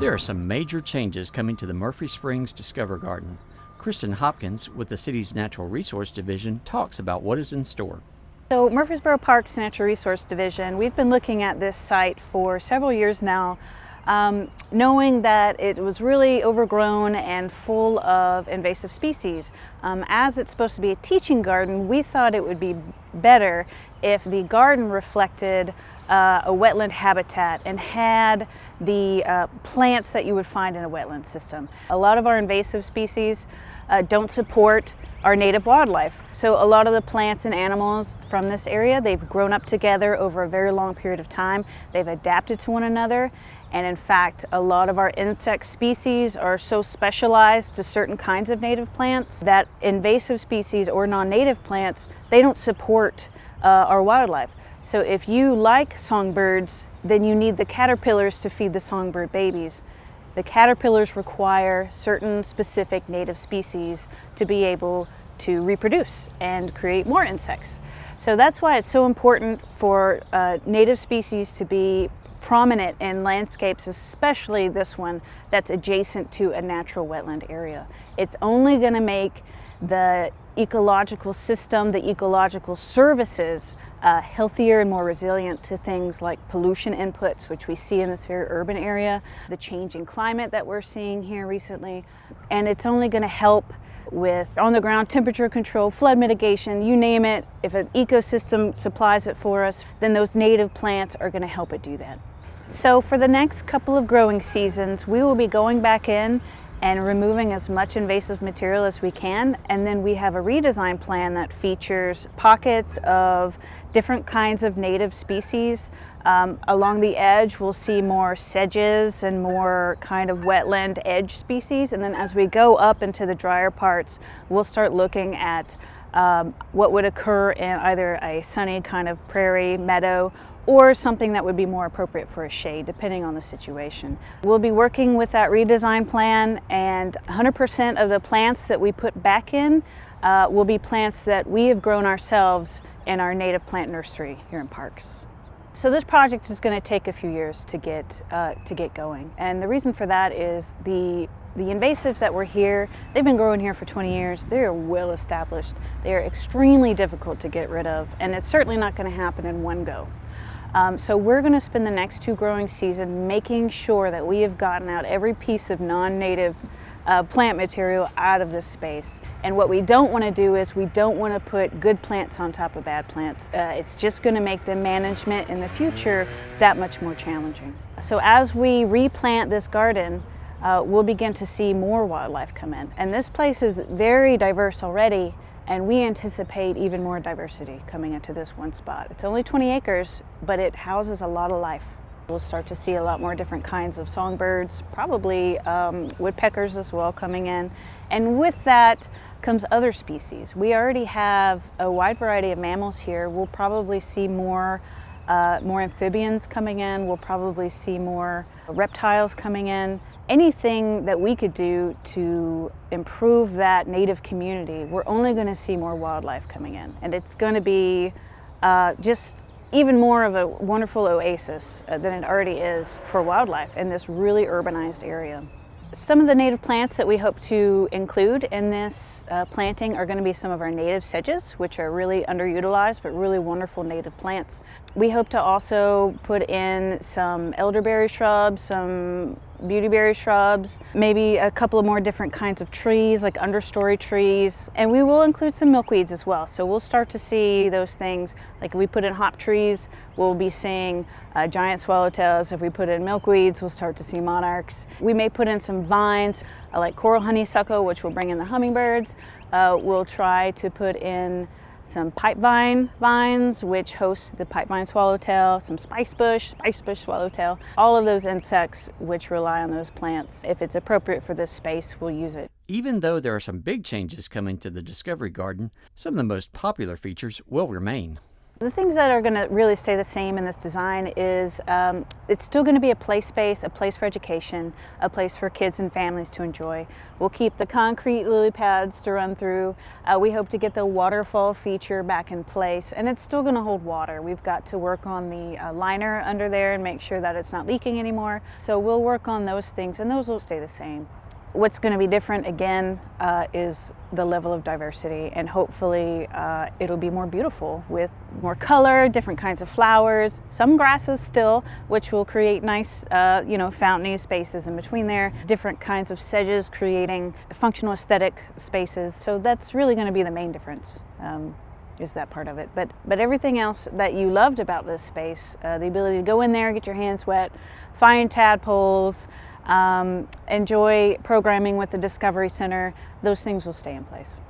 There are some major changes coming to the Murfree Springs Discover Garden. Kristin Hopkins with the city's Natural Resource Division talks about what is in store. So Murfreesboro Park's Natural Resource Division, we've been looking at this site for several years now, knowing that it was really overgrown and full of invasive species. As it's supposed to be a teaching garden, we thought it would be better if the garden reflected a wetland habitat and had the plants that you would find in a wetland system. A lot of our invasive species don't support our native wildlife. So a lot of the plants and animals from this area, they've grown up together over a very long period of time. They've adapted to one another. And in fact, a lot of our insect species are so specialized to certain kinds of native plants that invasive species or non-native plants, they don't support our wildlife. So if you like songbirds, then you need the caterpillars to feed the songbird babies. The caterpillars require certain specific native species to be able to reproduce and create more insects. So that's why it's so important for native species to be prominent in landscapes, especially this one that's adjacent to a natural wetland area. It's only going to make the ecological system, the ecological services healthier and more resilient to things like pollution inputs, which we see in this very urban area, the changing climate that we're seeing here recently, and it's only going to help with on-the-ground temperature control, flood mitigation, you name it. If an ecosystem supplies it for us, then those native plants are going to help it do that. So for the next couple of growing seasons, we will be going back in and removing as much invasive material as we can, and then we have a redesign plan that features pockets of different kinds of native species. Along the edge we'll see more sedges and more kind of wetland edge species, and then as we go up into the drier parts we'll start looking at what would occur in either a sunny kind of prairie meadow or something that would be more appropriate for a shade, depending on the situation. We'll be working with that redesign plan, and 100% of the plants that we put back in will be plants that we have grown ourselves in our native plant nursery here in Parks. So this project is going to take a few years to get going, and the reason for that is the invasives that were here, they've been growing here for 20 years. They're well established. They're extremely difficult to get rid of, and it's certainly not going to happen in one go. So we're going to spend the next 2 growing seasons making sure that we have gotten out every piece of non-native plant material out of this space. And what we don't want to do is we don't want to put good plants on top of bad plants. It's just going to make the management in the future that much more challenging. So as we replant this garden, we'll begin to see more wildlife come in. And this place is very diverse already, and we anticipate even more diversity coming into this one spot. It's only 20 acres, but it houses a lot of life. We'll start to see a lot more different kinds of songbirds, probably woodpeckers as well coming in. And with that comes other species. We already have a wide variety of mammals here. We'll probably see more amphibians coming in. We'll probably see more reptiles coming in. Anything that we could do to improve that native community, we're only going to see more wildlife coming in. And it's going to be just even more of a wonderful oasis than it already is for wildlife in this really urbanized area. Some of the native plants that we hope to include in this planting are going to be some of our native sedges, which are really underutilized but really wonderful native plants. We hope to also put in some elderberry shrubs, some beautyberry shrubs, maybe a couple of more different kinds of trees like understory trees, and we will include some milkweeds as well. So we'll start to see those things. Like if we put in hop trees, we'll be seeing giant swallowtails. If we put in milkweeds, we'll start to see monarchs. We may put in some vines like coral honeysuckle, which will bring in the hummingbirds. We'll try to put in some pipevine vines, which host the pipevine swallowtail, some spice bush swallowtail, all of those insects which rely on those plants. If it's appropriate for this space, we'll use it. Even though there are some big changes coming to the Discovery Garden, some of the most popular features will remain. The things that are going to really stay the same in this design is it's still going to be a play space, a place for education, a place for kids and families to enjoy. We'll keep the concrete lily pads to run through. We hope to get the waterfall feature back in place, and it's still going to hold water. We've got to work on the liner under there and make sure that it's not leaking anymore. So we'll work on those things, and those will stay the same. What's going to be different again is the level of diversity, and hopefully it'll be more beautiful with more color, different kinds of flowers, some grasses still, which will create nice fountainy spaces in between there, different kinds of sedges creating functional aesthetic spaces. So that's really going to be the main difference. Is that part of it. But everything else that you loved about this space, the ability to go in there, get your hands wet, find tadpoles, enjoy programming with the Discovery Center, those things will stay in place.